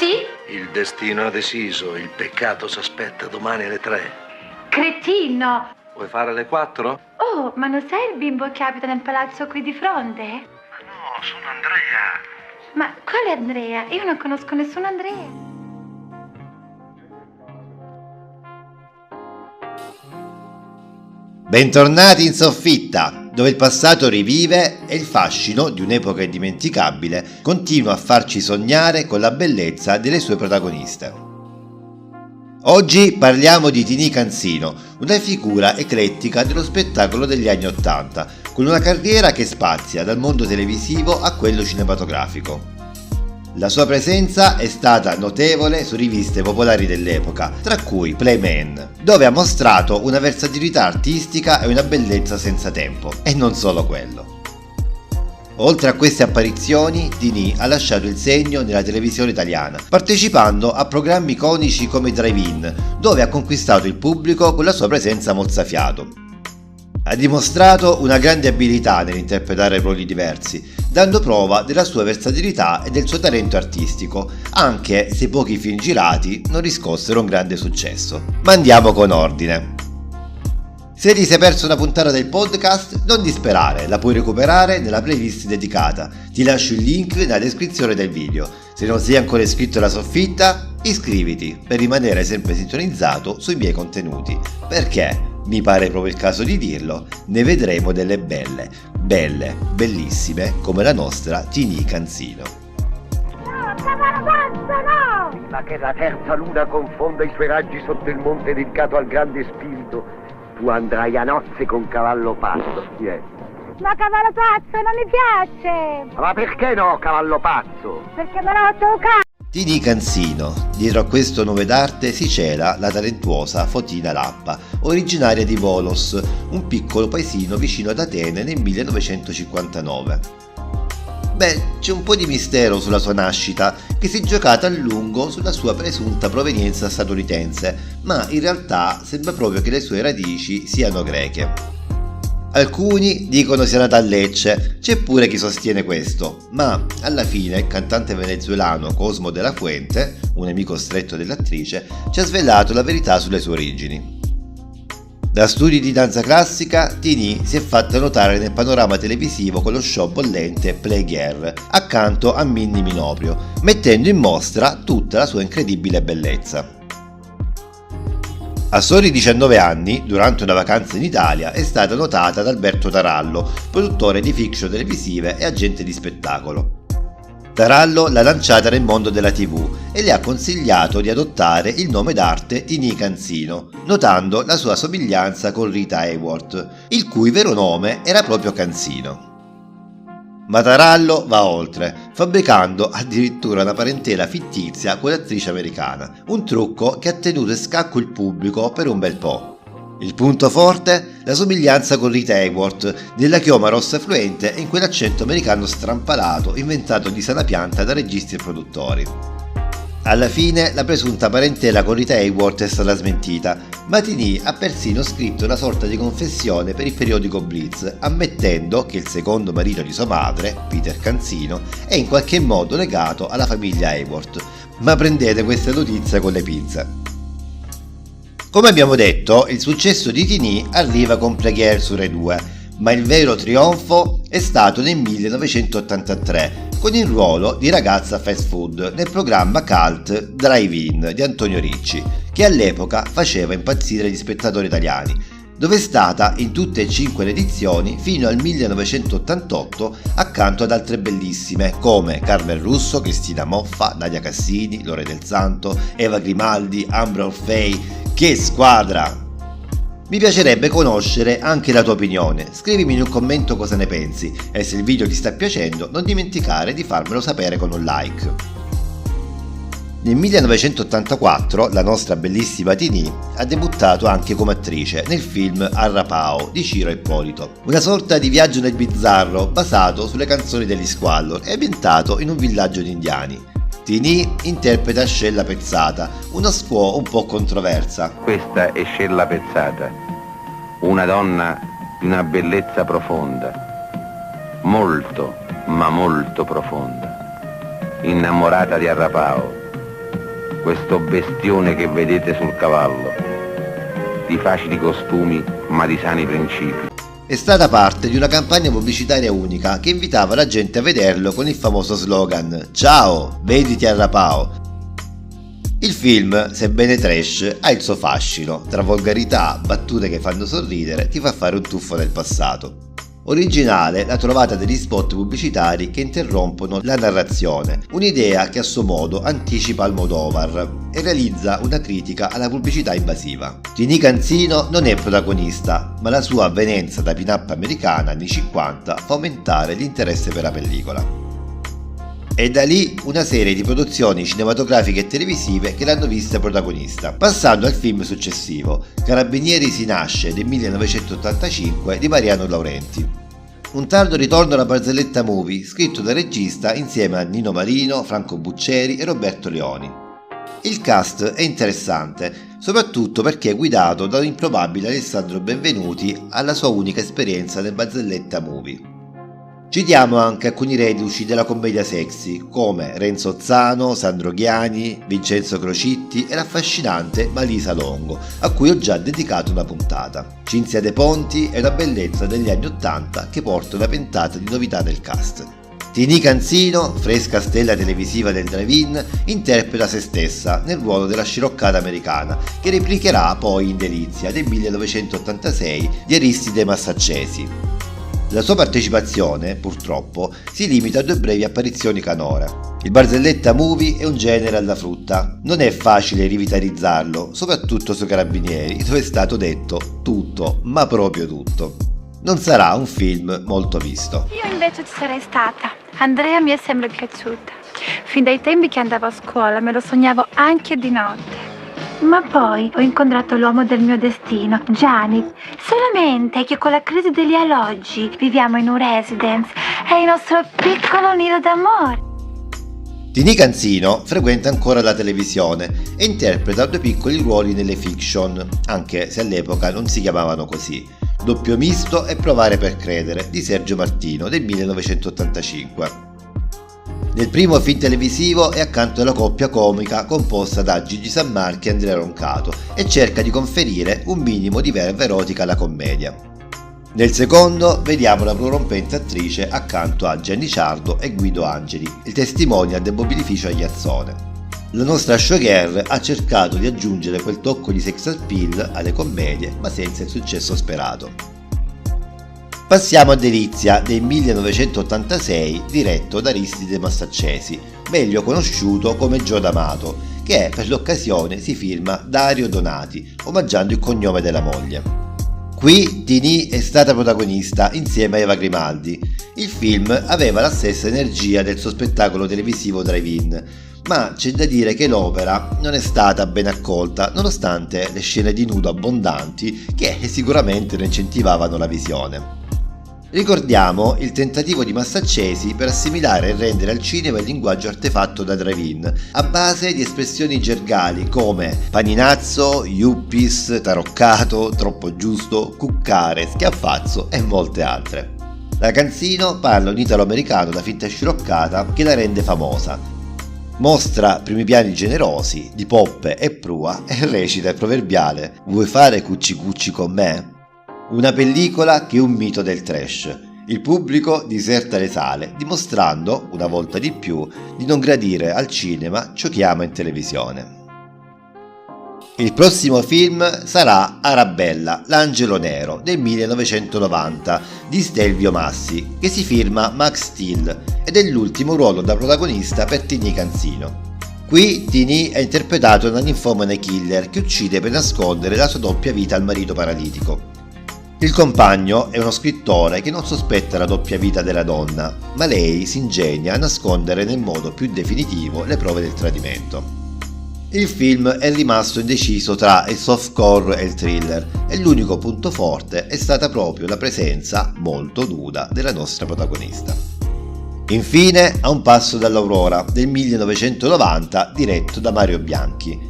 Sì? Il destino ha deciso, il peccato s'aspetta domani alle 3. Cretino! Vuoi fare alle 4? Oh, ma non sei il bimbo che abita nel palazzo qui di fronte? Ma no, sono Andrea. Ma quale Andrea? Io non conosco nessun Andrea. Bentornati in soffitta, dove il passato rivive e il fascino di un'epoca indimenticabile continua a farci sognare con la bellezza delle sue protagoniste. Oggi parliamo di Tini Canzino, una figura eclettica dello spettacolo degli anni '80, con una carriera che spazia dal mondo televisivo a quello cinematografico. La sua presenza è stata notevole su riviste popolari dell'epoca, tra cui Playman, dove ha mostrato una versatilità artistica e una bellezza senza tempo, e non solo quello. Oltre a queste apparizioni, Tini ha lasciato il segno nella televisione italiana, partecipando a programmi iconici come Drive-In, dove ha conquistato il pubblico con la sua presenza mozzafiato. Ha dimostrato una grande abilità nell'interpretare ruoli diversi, dando prova della sua versatilità e del suo talento artistico, anche se pochi film girati non riscossero un grande successo. Ma andiamo con ordine. Se ti sei perso una puntata del podcast, non disperare, la puoi recuperare nella playlist dedicata. Ti lascio il link nella descrizione del video. Se non sei ancora iscritto alla soffitta, iscriviti per rimanere sempre sintonizzato sui miei contenuti, perché mi pare proprio il caso di dirlo, ne vedremo delle belle, bellissime come la nostra Tini Canzino. No, Cavallo no! Prima che la terza luna confonda i suoi raggi sotto il monte dedicato al grande spirito, tu andrai a nozze con Cavallo Pazzo. Chi è? Ma Cavallo Pazzo non mi piace! Ma perché no, Cavallo Pazzo? Perché me l'ho toccato! Tini Canzino. Dietro a questo nome d'arte si cela la talentuosa Fotina Lappa, originaria di Volos, un piccolo paesino vicino ad Atene nel 1959. C'è un po' di mistero sulla sua nascita, che si è giocata a lungo sulla sua presunta provenienza statunitense, ma in realtà sembra proprio che le sue radici siano greche. Alcuni dicono sia nata a Lecce, c'è pure chi sostiene questo, ma alla fine il cantante venezuelano Cosmo de la Fuente, un amico stretto dell'attrice, ci ha svelato la verità sulle sue origini. Da studi di danza classica, Tini si è fatta notare nel panorama televisivo con lo show bollente Playgirl, accanto a Minnie Minoprio, mettendo in mostra tutta la sua incredibile bellezza. A soli 19 anni, durante una vacanza in Italia, è stata notata da Alberto Tarallo, produttore di fiction televisive e agente di spettacolo. Tarallo l'ha lanciata nel mondo della TV e le ha consigliato di adottare il nome d'arte Tini Canzino, notando la sua somiglianza con Rita Hayworth, il cui vero nome era proprio Canzino. Ma Tarallo va oltre, fabbricando addirittura una parentela fittizia con l'attrice americana, un trucco che ha tenuto in scacco il pubblico per un bel po'. Il punto forte? La somiglianza con Rita Hayworth, nella chioma rossa fluente e in quell'accento americano strampalato inventato di sana pianta da registi e produttori. Alla fine la presunta parentela con Rita Hayworth è stata smentita, ma Tini ha persino scritto una sorta di confessione per il periodico Blitz, ammettendo che il secondo marito di sua madre, Peter Canzino, è in qualche modo legato alla famiglia Hayworth, ma prendete questa notizia con le pinze. Come abbiamo detto, il successo di Tini arriva con Playgirl su Rai 2, ma il vero trionfo è stato nel 1983, con il ruolo di ragazza fast food nel programma cult Drive-In di Antonio Ricci, che all'epoca faceva impazzire gli spettatori italiani, dove è stata in tutte e 5 le edizioni fino al 1988 accanto ad altre bellissime come Carmen Russo, Cristina Moffa, Nadia Cassini, Lore del Santo, Eva Grimaldi, Ambra Orfei. Che squadra! Mi piacerebbe conoscere anche la tua opinione, scrivimi in un commento cosa ne pensi e se il video ti sta piacendo non dimenticare di farmelo sapere con un like. Nel 1984 la nostra bellissima Tini ha debuttato anche come attrice nel film Arrapao di Ciro Ippolito, una sorta di viaggio nel bizzarro basato sulle canzoni degli Squallor e ambientato in un villaggio di indiani. Tini interpreta Scella Pezzata, una squaw un po' controversa. Questa è Scella Pezzata, una donna di una bellezza profonda, molto, ma molto profonda, innamorata di Arrapao, questo bestione che vedete sul cavallo, di facili costumi ma di sani principi. È stata parte di una campagna pubblicitaria unica che invitava la gente a vederlo con il famoso slogan "Ciao, vediti a Rapao". Il film, sebbene trash, ha il suo fascino, tra volgarità, battute che fanno sorridere, ti fa fare un tuffo nel passato. Originale la trovata degli spot pubblicitari che interrompono la narrazione, un'idea che a suo modo anticipa Almodovar e realizza una critica alla pubblicità invasiva. Ginny Canzino non è protagonista, ma la sua avvenenza da pin-up americana anni 50 fa aumentare l'interesse per la pellicola. E da lì una serie di produzioni cinematografiche e televisive che l'hanno vista protagonista, passando al film successivo, Carabinieri si nasce del 1985 di Mariano Laurenti. Un tardo ritorno alla barzelletta movie, scritto dal regista insieme a Nino Marino, Franco Buccieri e Roberto Leoni. Il cast è interessante, soprattutto perché è guidato da un improbabile Alessandro Benvenuti alla sua unica esperienza nel barzelletta movie. Citiamo anche alcuni reduci della commedia sexy, come Renzo Zano, Sandro Ghiani, Vincenzo Crocitti e l'affascinante Malisa Longo, a cui ho già dedicato una puntata. Cinzia De Ponti è una bellezza degli anni '80 che porta una ventata di novità nel cast. Tini Canzino, fresca stella televisiva del drive-in, interpreta se stessa nel ruolo della sciroccata americana, che replicherà poi in Delizia del 1986 di Aristide Massaccesi. La sua partecipazione, purtroppo, si limita a 2 brevi apparizioni canora. Il barzelletta movie è un genere alla frutta. Non è facile rivitalizzarlo, soprattutto sui Carabinieri, dove è stato detto tutto, ma proprio tutto. Non sarà un film molto visto. Io invece ci sarei stata. Andrea mi è sempre piaciuta. Fin dai tempi che andavo a scuola me lo sognavo anche di notte. Ma poi ho incontrato l'uomo del mio destino, Gianni. Solamente che con la crisi degli alloggi viviamo in un residence. È il nostro piccolo nido d'amore. Tini Canzino frequenta ancora la televisione e interpreta 2 piccoli ruoli nelle fiction, anche se all'epoca non si chiamavano così. Doppio misto e Provare per credere di Sergio Martino del 1985. Nel primo film televisivo è accanto alla coppia comica composta da Gigi Sammarchi e Andrea Roncato e cerca di conferire un minimo di verve erotica alla commedia. Nel secondo vediamo la prorompente attrice accanto a Gianni Ciardo e Guido Angeli, il testimonial del mobilificio a Iazzone. La nostra showgirl ha cercato di aggiungere quel tocco di sex appeal alle commedie, ma senza il successo sperato. Passiamo a Delizia del 1986, diretto da Aristide Massaccesi, meglio conosciuto come Gio D'Amato, che per l'occasione si firma Dario Donati, omaggiando il cognome della moglie. Qui Tini è stata protagonista insieme a Eva Grimaldi. Il film aveva la stessa energia del suo spettacolo televisivo Drive-In, ma c'è da dire che l'opera non è stata ben accolta nonostante le scene di nudo abbondanti che sicuramente ne incentivavano la visione. Ricordiamo il tentativo di Massaccesi per assimilare e rendere al cinema il linguaggio artefatto da drive-in, a base di espressioni gergali come paninazzo, yuppis, taroccato, troppo giusto, cuccare, schiaffazzo e molte altre. La Canzino parla un italo-americano da finta sciroccata che la rende famosa. Mostra primi piani generosi, di poppe e prua e recita il proverbiale "Vuoi fare cucci cucci con me?". Una pellicola che è un mito del trash. Il pubblico diserta le sale, dimostrando, una volta di più, di non gradire al cinema ciò che ama in televisione. Il prossimo film sarà Arabella, l'angelo nero, del 1990, di Stelvio Massi, che si firma Max Steel ed è l'ultimo ruolo da protagonista per Tini Canzino. Qui Tini è interpretato da una ninfomane killer che uccide per nascondere la sua doppia vita al marito paralitico. Il compagno è uno scrittore che non sospetta la doppia vita della donna, ma lei si ingegna a nascondere nel modo più definitivo le prove del tradimento. Il film è rimasto indeciso tra il softcore e il thriller e l'unico punto forte è stata proprio la presenza molto nuda della nostra protagonista. Infine, A un passo dall'aurora del 1990 diretto da Mario Bianchi.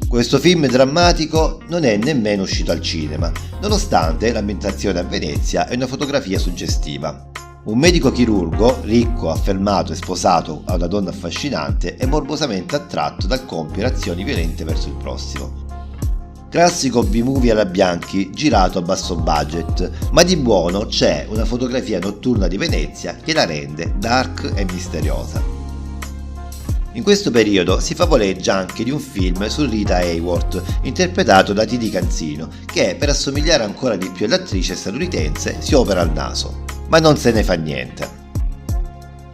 Questo film drammatico non è nemmeno uscito al cinema, nonostante l'ambientazione a Venezia e una fotografia suggestiva. Un medico chirurgo, ricco, affermato e sposato a una donna affascinante, è morbosamente attratto dal compiere azioni violente verso il prossimo. Classico B-movie alla Bianchi, girato a basso budget, ma di buono c'è una fotografia notturna di Venezia che la rende dark e misteriosa. In questo periodo si favoleggia anche di un film su Rita Hayworth, interpretato da Tini Canzino, che per assomigliare ancora di più all'attrice statunitense si opera al naso. Ma non se ne fa niente.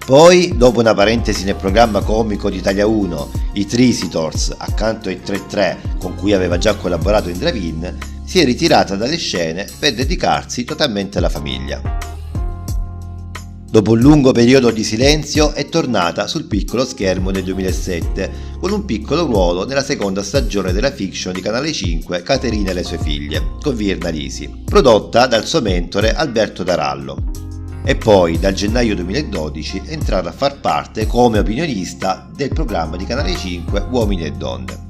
Poi, dopo una parentesi nel programma comico di Italia 1, i Trisitors, accanto ai 3-3 con cui aveva già collaborato in Drive-In, si è ritirata dalle scene per dedicarsi totalmente alla famiglia. Dopo un lungo periodo di silenzio è tornata sul piccolo schermo nel 2007, con un piccolo ruolo nella seconda stagione della fiction di Canale 5 Caterina e le sue figlie, con Virna Lisi, prodotta dal suo mentore Alberto Tarallo. E poi dal gennaio 2012 è entrata a far parte come opinionista del programma di Canale 5 Uomini e Donne.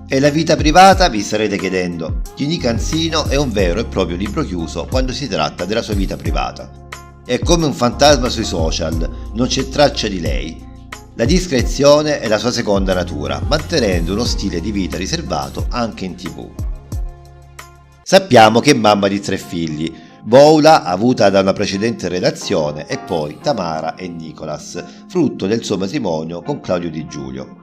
E la vita privata, vi starete chiedendo? Tini Canzino è un vero e proprio libro chiuso quando si tratta della sua vita privata. È come un fantasma sui social, non c'è traccia di lei. La discrezione è la sua seconda natura, mantenendo uno stile di vita riservato anche in TV. Sappiamo che è mamma di 3 figli, Voula avuta da una precedente relazione e poi Tamara e Nicolas, frutto del suo matrimonio con Claudio Di Giulio.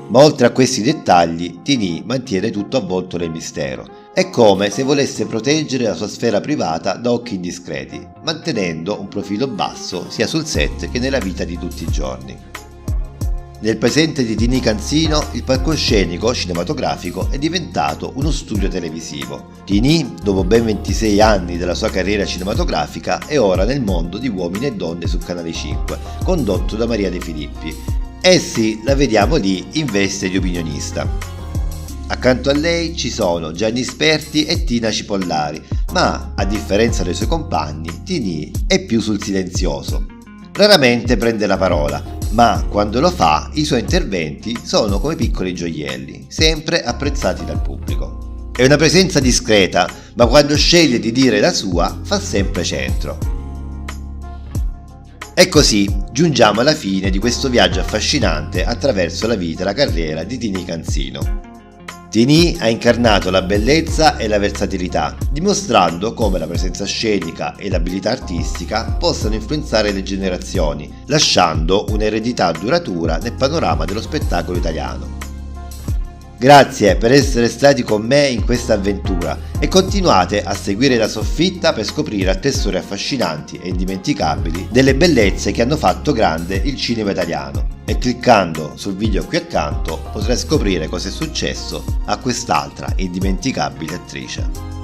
Ma oltre a questi dettagli, Tini mantiene tutto avvolto nel mistero. È come se volesse proteggere la sua sfera privata da occhi indiscreti, mantenendo un profilo basso sia sul set che nella vita di tutti i giorni. Nel presente di Tini Canzino, il palcoscenico cinematografico è diventato uno studio televisivo. Tini, dopo ben 26 anni della sua carriera cinematografica, è ora nel mondo di Uomini e Donne su Canale 5, condotto da Maria De Filippi. E sì, la vediamo lì in veste di opinionista. Accanto a lei ci sono Gianni Sperti e Tina Cipollari, ma a differenza dei suoi compagni, Tini è più sul silenzioso. Raramente prende la parola, ma quando lo fa i suoi interventi sono come piccoli gioielli, sempre apprezzati dal pubblico. È una presenza discreta, ma quando sceglie di dire la sua fa sempre centro. E così giungiamo alla fine di questo viaggio affascinante attraverso la vita e la carriera di Tini Canzino. Tini ha incarnato la bellezza e la versatilità, dimostrando come la presenza scenica e l'abilità artistica possano influenzare le generazioni, lasciando un'eredità duratura nel panorama dello spettacolo italiano. Grazie per essere stati con me in questa avventura e continuate a seguire La Soffitta per scoprire altre storie affascinanti e indimenticabili delle bellezze che hanno fatto grande il cinema italiano. E cliccando sul video qui accanto potrai scoprire cosa è successo a quest'altra indimenticabile attrice.